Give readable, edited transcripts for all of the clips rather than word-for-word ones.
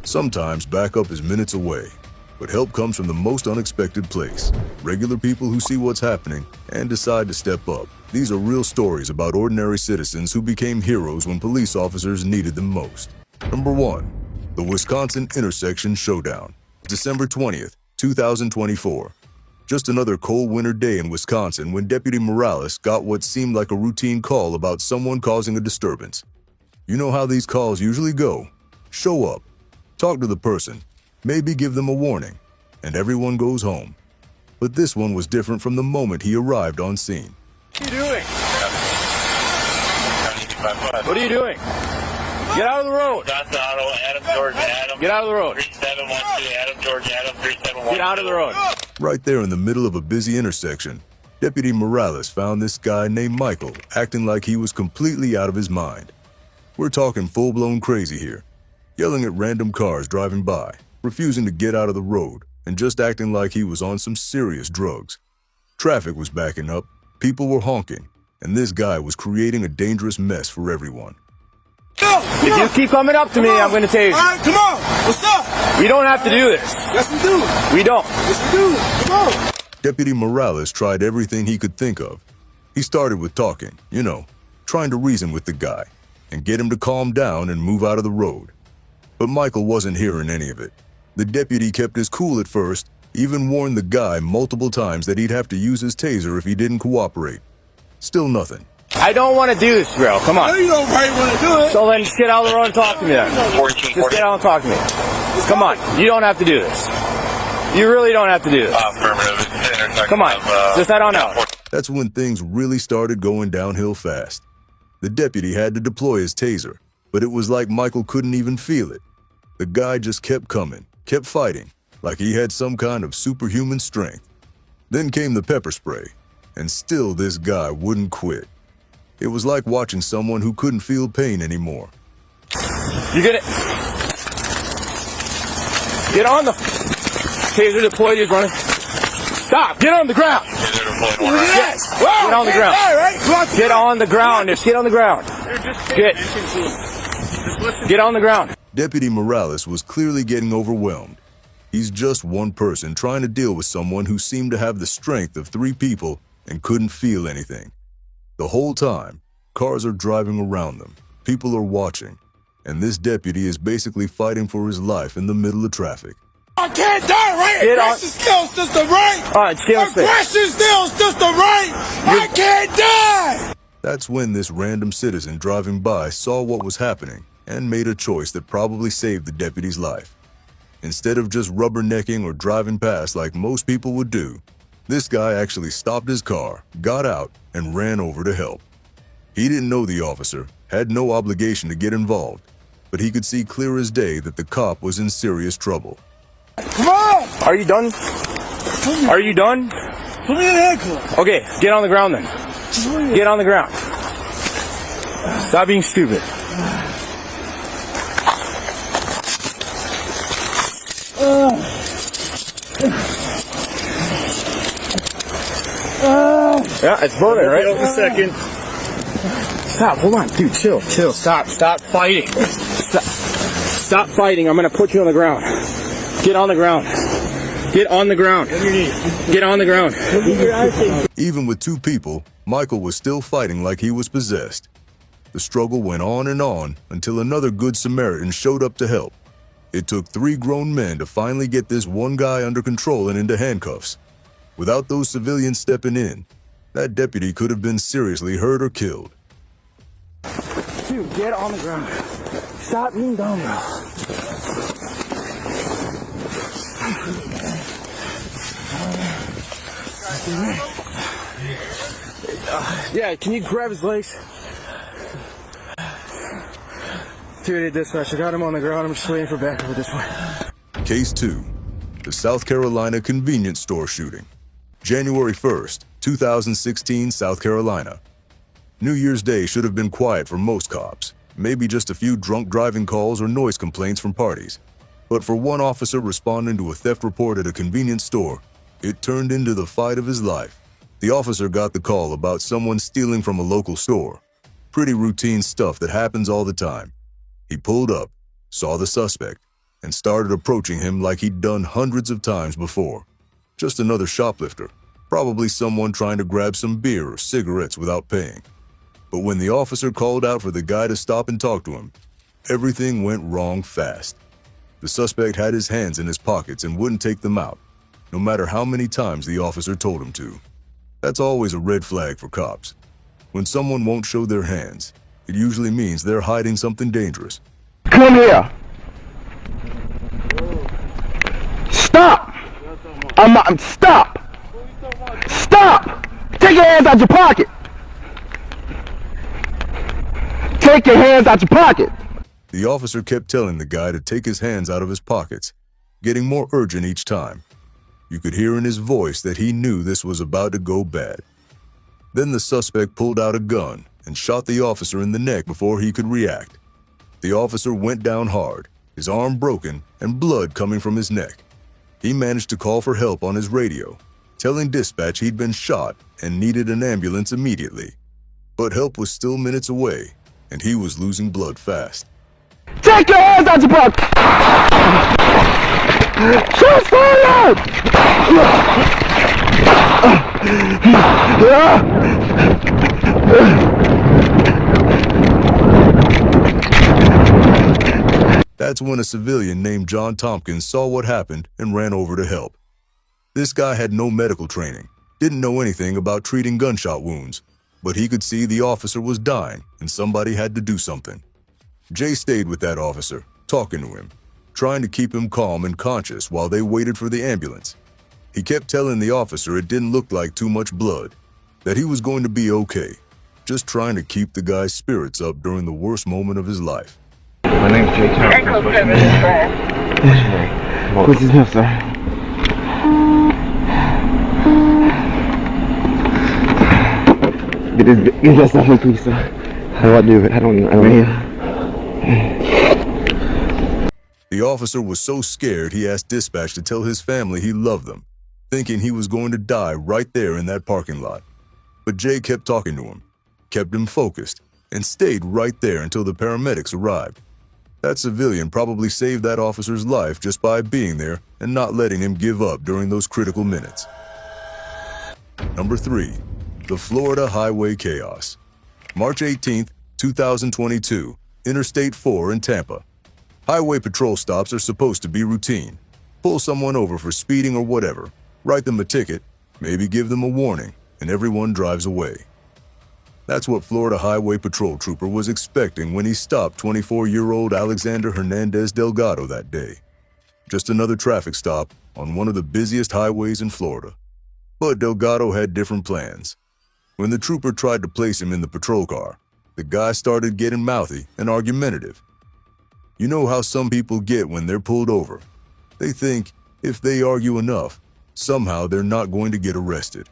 Sometimes backup is minutes away, but help comes from the most unexpected place. Regular people who see what's happening and decide to step up. These are real stories about ordinary citizens who became heroes when police officers needed them most. Number 1. The Wisconsin Intersection Showdown. December 20th, 2024. Just another cold winter day in Wisconsin when Deputy Morales got what seemed like a routine call about someone causing a disturbance. You know how these calls usually go. Show up, talk to the person, maybe give them a warning, and everyone goes home. But this one was different from the moment he arrived on scene. What are you doing? What are you doing? Get out of the road. Johnson Auto, Adam, George, Adam. Get out of the road. 3712, Adam, George, Adam, 3712. Get out of the road. Right there in the middle of a busy intersection, Deputy Morales found this guy named Michael acting like he was completely out of his mind. We're talking full-blown crazy here, yelling at random cars driving by, refusing to get out of the road, and just acting like he was on some serious drugs. Traffic was backing up, people were honking, and this guy was creating a dangerous mess for everyone. If you keep coming up to me, I'm going to tase you. All right, come on. What's up? We don't have to do this. Yes, we do. We don't. Yes, we do. Come on. Deputy Morales tried everything he could think of. He started with talking, trying to reason with the guy and get him to calm down and move out of the road. But Michael wasn't hearing any of it. The deputy kept his cool at first, even warned the guy multiple times that he'd have to use his taser if he didn't cooperate. Still nothing. I don't want to do this, bro. Come on. I know you don't right want to do it. So then just get out of the road and talk to me then. Just get out and talk to me. Come on. You don't have to do this. You really don't have to do this. Affirmative. Come on. Just head on out. That's when things really started going downhill fast. The deputy had to deploy his taser, but it was like Michael couldn't even feel it. The guy just kept coming, kept fighting, like he had some kind of superhuman strength. Then came the pepper spray, and still this guy wouldn't quit. It was like watching someone who couldn't feel pain anymore. You get it? Get on the taser deployed. He's running. Stop. Get on the ground. Yes. Get on the ground. Get on the ground. Just get on the ground. Get on the ground. Deputy Morales was clearly getting overwhelmed. He's just one person trying to deal with someone who seemed to have the strength of 3 people and couldn't feel anything. The whole time, cars are driving around them, people are watching, and this deputy is basically fighting for his life in the middle of traffic. I can't die, right? Aggression skills system, right? All right, aggression skills system, right? I can't die! That's when this random citizen driving by saw what was happening and made a choice that probably saved the deputy's life. Instead of just rubbernecking or driving past like most people would do, this guy actually stopped his car, got out, and ran over to help. He didn't know the officer, had no obligation to get involved, but he could see clear as day that the cop was in serious trouble. Come on! Are you done? Are you done? Put me in a handcuff. Okay, get on the ground then. Get on the ground. Stop being stupid. Yeah, it's burning, right? Wait a second. Stop, hold on, dude, chill. Stop fighting. Stop fighting, I'm gonna put you on the ground. Get on the ground. Get on the ground. Get on the ground. Even with 2 people, Michael was still fighting like he was possessed. The struggle went on and on until another Good Samaritan showed up to help. It took 3 grown men to finally get this one guy under control and into handcuffs. Without those civilians stepping in, that deputy could have been seriously hurt or killed. Dude, get on the ground. Stop being dumb, bro. Yeah, can you grab his legs? Dude, dispatch, I got him on the ground. I'm just waiting for backup with this one. Case 2. The South Carolina convenience store shooting. January 1st, 2016, South Carolina. New Year's Day should have been quiet for most cops. Maybe just a few drunk driving calls or noise complaints from parties. But for one officer responding to a theft report at a convenience store, it turned into the fight of his life. The officer got the call about someone stealing from a local store. Pretty routine stuff that happens all the time. He pulled up, saw the suspect, and started approaching him like he'd done hundreds of times before. Just another shoplifter, probably someone trying to grab some beer or cigarettes without paying. But when the officer called out for the guy to stop and talk to him, everything went wrong fast. The suspect had his hands in his pockets and wouldn't take them out, no matter how many times the officer told him to. That's always a red flag for cops. When someone won't show their hands, it usually means they're hiding something dangerous. Come here. Stop. Stop. Stop. Take your hands out your pocket. Take your hands out your pocket. The officer kept telling the guy to take his hands out of his pockets, getting more urgent each time. You could hear in his voice that he knew this was about to go bad. Then the suspect pulled out a gun and shot the officer in the neck before he could react. The officer went down hard, his arm broken and blood coming from his neck. He managed to call for help on his radio, telling dispatch he'd been shot and needed an ambulance immediately. But help was still minutes away, and he was losing blood fast. Take your hands out your pocket! Shoot forward! That's when a civilian named John Tompkins saw what happened and ran over to help. This guy had no medical training, didn't know anything about treating gunshot wounds, but he could see the officer was dying and somebody had to do something. Jay stayed with that officer, talking to him, trying to keep him calm and conscious while they waited for the ambulance. He kept telling the officer it didn't look like too much blood, that he was going to be okay, just trying to keep the guy's spirits up during the worst moment of his life. My name's Jay Tompkins. What's your name? What's his name, sir? Get that stuff on, please, sir. How do I do it? I don't know. The officer was so scared he asked dispatch to tell his family he loved them, thinking he was going to die right there in that parking lot. But Jay kept talking to him, kept him focused, and stayed right there until the paramedics arrived. That civilian probably saved that officer's life just by being there and not letting him give up during those critical minutes. Number 3. The Florida Highway Chaos. March 18th, 2022, Interstate 4 in Tampa. Highway patrol stops are supposed to be routine. Pull someone over for speeding or whatever, write them a ticket, maybe give them a warning, and everyone drives away. That's what Florida Highway Patrol Trooper was expecting when he stopped 24-year-old Alexander Hernandez Delgado that day. Just another traffic stop on one of the busiest highways in Florida. But Delgado had different plans. When the trooper tried to place him in the patrol car, the guy started getting mouthy and argumentative. You know how some people get when they're pulled over. They think if they argue enough, somehow they're not going to get arrested.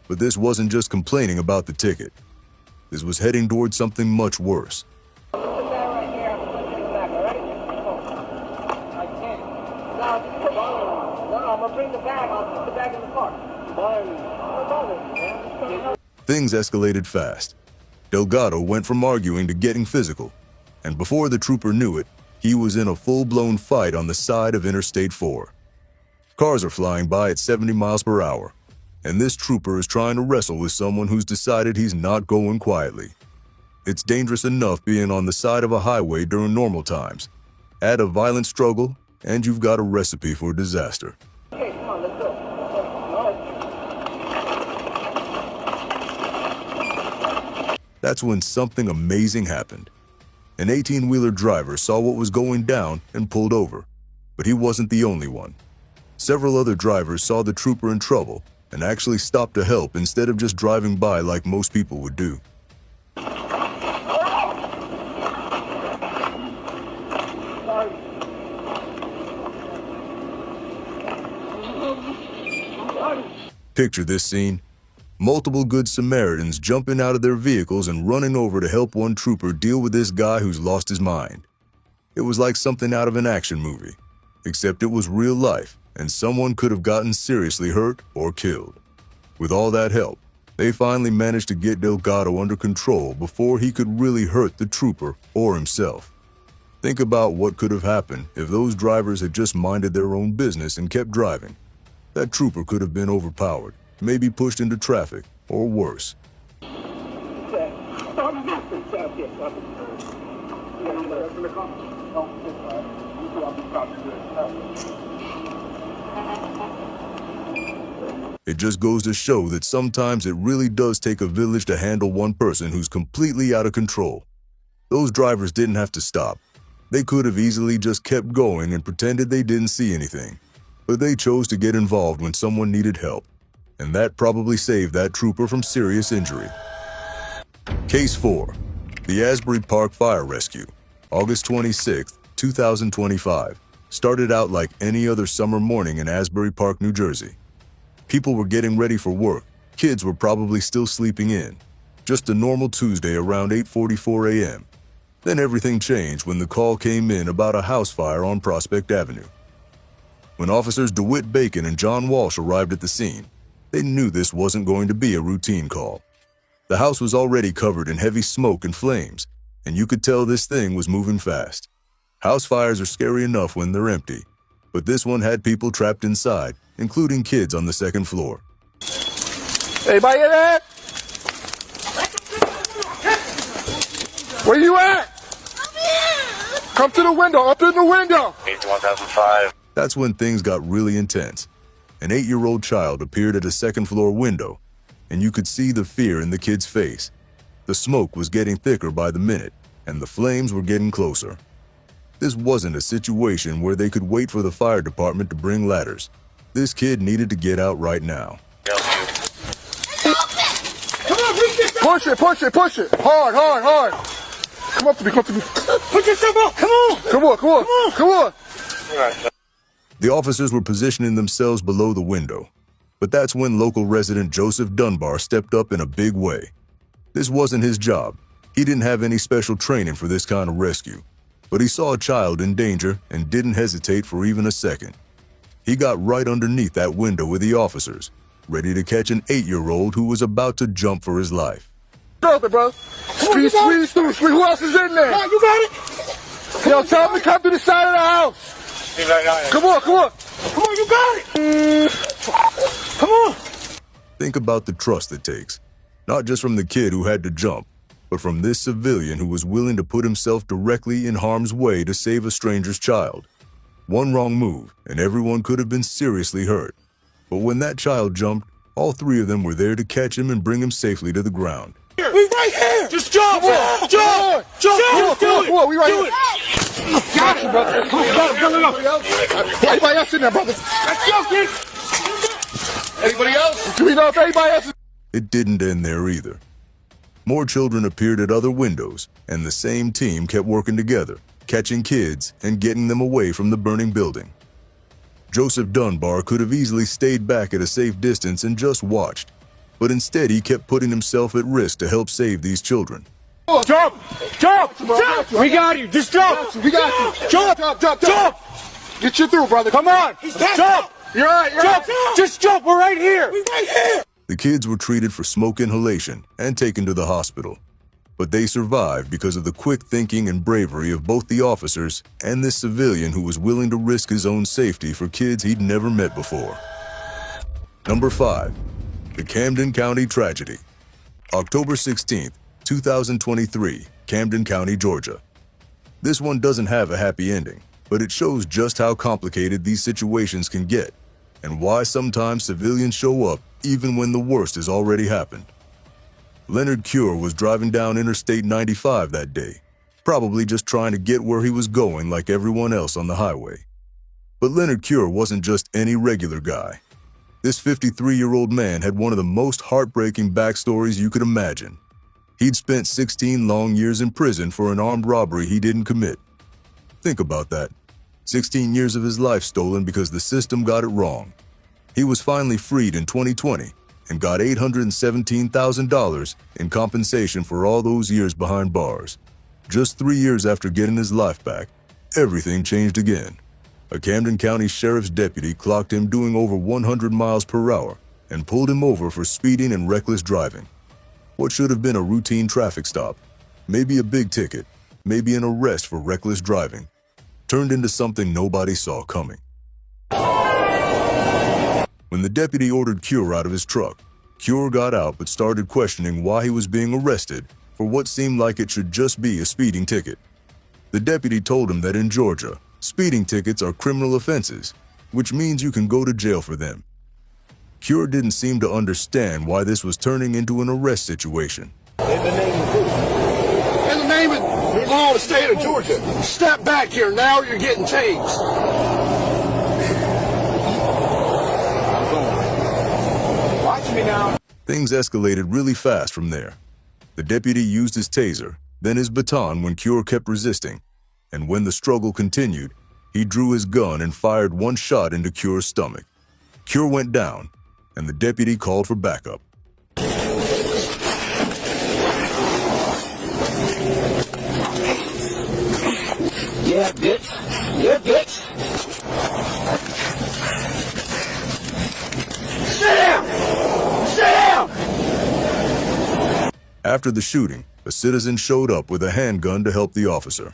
But this wasn't just complaining about the ticket. This was heading towards something much worse. Things escalated fast. Delgado went from arguing to getting physical, and before the trooper knew it, he was in a full-blown fight on the side of Interstate 4. Cars are flying by at 70 miles per hour, and this trooper is trying to wrestle with someone who's decided he's not going quietly. It's dangerous enough being on the side of a highway during normal times. Add a violent struggle, and you've got a recipe for disaster. Okay, come on, let's go. That's when something amazing happened. An 18-wheeler driver saw what was going down and pulled over, but he wasn't the only one. Several other drivers saw the trooper in trouble and actually stopped to help instead of just driving by like most people would do. Picture this scene. Multiple Good Samaritans jumping out of their vehicles and running over to help one trooper deal with this guy who's lost his mind. It was like something out of an action movie, except it was real life and someone could have gotten seriously hurt or killed. With all that help, they finally managed to get Delgado under control before he could really hurt the trooper or himself. Think about what could have happened if those drivers had just minded their own business and kept driving. That trooper could have been overpowered, maybe pushed into traffic, or worse. It just goes to show that sometimes it really does take a village to handle one person who's completely out of control. Those drivers didn't have to stop. They could have easily just kept going and pretended they didn't see anything. But they chose to get involved when someone needed help. And that probably saved that trooper from serious injury. Case 4. The Asbury Park Fire Rescue, August 26, 2025, started out like any other summer morning in Asbury Park, New Jersey. People were getting ready for work. Kids were probably still sleeping in. Just a normal Tuesday around 8:44 a.m. Then everything changed when the call came in about a house fire on Prospect Avenue. When officers DeWitt Bacon and John Walsh arrived at the scene, they knew this wasn't going to be a routine call. The house was already covered in heavy smoke and flames, and you could tell this thing was moving fast. House fires are scary enough when they're empty, but this one had people trapped inside, including kids on the second floor. Anybody in there? Where you at? Come to the window, up in the window. 1005. That's when things got really intense. An 8-year-old child appeared at a second-floor window, and you could see the fear in the kid's face. The smoke was getting thicker by the minute, and the flames were getting closer. This wasn't a situation where they could wait for the fire department to bring ladders. This kid needed to get out right now. Push it, push it, push it. Hard, hard, hard. Come up to me, come up to me. Put yourself up. Come on. Come on, come on, come on. The officers were positioning themselves below the window, but that's when local resident Joseph Dunbar stepped up in a big way. This wasn't his job. He didn't have any special training for this kind of rescue, but he saw a child in danger and didn't hesitate for even a second. He got right underneath that window with the officers, ready to catch an 8-year-old who was about to jump for his life. Open, bro. Squeeze through. Who else is in there? Nah, you got it. Yo, tell him to come to the side of the house. Come on, come on. Come on, you got it. Come on. Think about the trust it takes, not just from the kid who had to jump, but from this civilian who was willing to put himself directly in harm's way to save a stranger's child. One wrong move, and everyone could have been seriously hurt. But when that child jumped, all 3 of them were there to catch him and bring him safely to the ground. We right here. Just jump. Jump. Come on, we right here. Got it, brother. Come on, Anybody else in there, brother? let's go, kid. Anybody else? Do we know if anybody else is... It didn't end there either. More children appeared at other windows, and the same team kept working together, catching kids and getting them away from the burning building. Joseph Dunbar could have easily stayed back at a safe distance and just watched, but instead he kept putting himself at risk to help save these children. Jump! Jump! Jump! We got you. Just jump. We got you. Jump! Jump! Get you through, brother. Come on. Jump! You're right. Jump! Just jump. We're right here. We right here. The kids were treated for smoke inhalation and taken to the hospital, but they survived because of the quick thinking and bravery of both the officers and this civilian who was willing to risk his own safety for kids he'd never met before. Number 5. The Camden County Tragedy. October 16th, 2023, Camden County, Georgia. This one doesn't have a happy ending, but it shows just how complicated these situations can get and why sometimes civilians show up even when the worst has already happened. Leonard Cure was driving down Interstate 95 that day, probably just trying to get where he was going like everyone else on the highway. But Leonard Cure wasn't just any regular guy. This 53-year-old man had one of the most heartbreaking backstories you could imagine. He'd spent 16 long years in prison for an armed robbery he didn't commit. Think about that. 16 years of his life stolen because the system got it wrong. He was finally freed in 2020 and got $817,000 in compensation for all those years behind bars. Just 3 years after getting his life back, everything changed again. A Camden County Sheriff's deputy clocked him doing over 100 miles per hour and pulled him over for speeding and reckless driving. What should have been a routine traffic stop, maybe a big ticket, maybe an arrest for reckless driving, turned into something nobody saw coming. When the deputy ordered Cure out of his truck, Cure got out but started questioning why he was being arrested for what seemed like it should just be a speeding ticket. The deputy told him that in Georgia, speeding tickets are criminal offenses, which means you can go to jail for them. Cure didn't seem to understand why this was turning into an arrest situation. In the name of the law of the state of Georgia, step back here now or you're getting tased. Watch me now. Things escalated really fast from there. The deputy used his taser, then his baton when Cure kept resisting, and when the struggle continued, he drew his gun and fired one shot into Cure's stomach. Cure went down, and the deputy called for backup. Yeah, bitch. Yeah, bitch. Sit down! Sit down! After the shooting, a citizen showed up with a handgun to help the officer.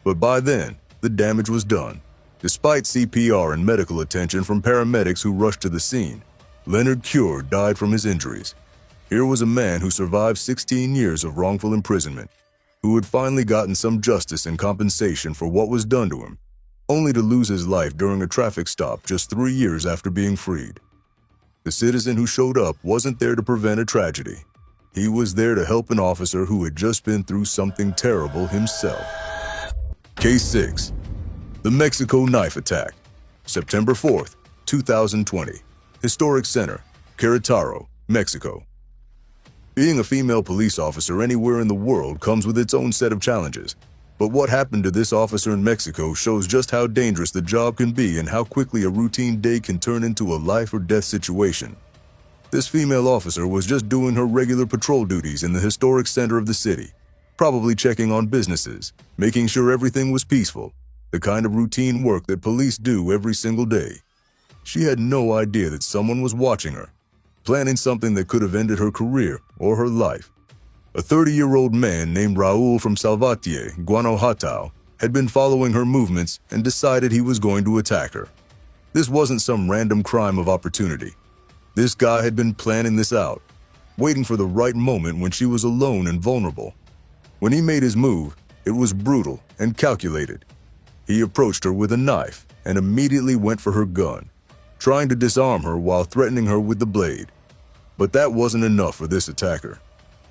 But by then, the damage was done. Despite CPR and medical attention from paramedics who rushed to the scene, Leonard Cure died from his injuries. Here was a man who survived 16 years of wrongful imprisonment, who had finally gotten some justice and compensation for what was done to him, only to lose his life during a traffic stop just 3 years after being freed. The citizen who showed up wasn't there to prevent a tragedy. He was there to help an officer who had just been through something terrible himself. Case 6. The Mexico Knife Attack. September 4th, 2020. Historic Center, Querétaro, Mexico. Being a female police officer anywhere in the world comes with its own set of challenges. But what happened to this officer in Mexico shows just how dangerous the job can be and how quickly a routine day can turn into a life or death situation. This female officer was just doing her regular patrol duties in the historic center of the city, probably checking on businesses, making sure everything was peaceful, the kind of routine work that police do every single day. She had no idea that someone was watching her, planning something that could have ended her career or her life. A 30-year-old man named Raul from Salvatierre, Guanajuato, had been following her movements and decided he was going to attack her. This wasn't some random crime of opportunity. This guy had been planning this out, waiting for the right moment when she was alone and vulnerable. When he made his move, it was brutal and calculated. He approached her with a knife and immediately went for her gun, trying to disarm her while threatening her with the blade. But that wasn't enough for this attacker.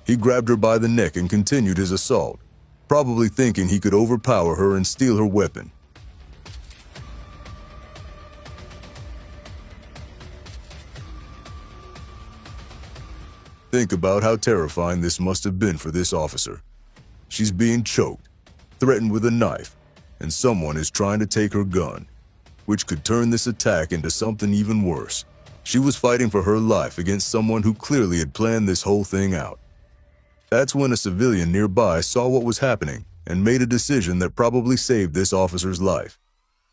He grabbed her by the neck and continued his assault, probably thinking he could overpower her and steal her weapon. Think about how terrifying this must have been for this officer. She's being choked, threatened with a knife, and someone is trying to take her gun, which could turn this attack into something even worse. She was fighting for her life against someone who clearly had planned this whole thing out. That's when a civilian nearby saw what was happening and made a decision that probably saved this officer's life.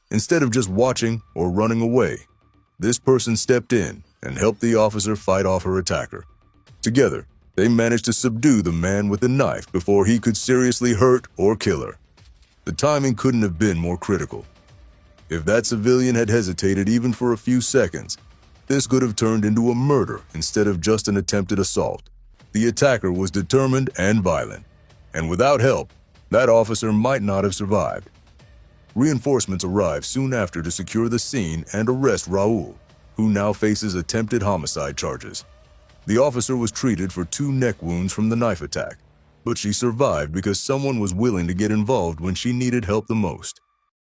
Instead of just watching or running away, this person stepped in and helped the officer fight off her attacker. Together, they managed to subdue the man with the knife before he could seriously hurt or kill her. The timing couldn't have been more critical. If that civilian had hesitated even for a few seconds, this could have turned into a murder instead of just an attempted assault. The attacker was determined and violent, and without help, that officer might not have survived. Reinforcements arrived soon after to secure the scene and arrest Raul, who now faces attempted homicide charges. The officer was treated for 2 neck wounds from the knife attack, but she survived because someone was willing to get involved when she needed help the most.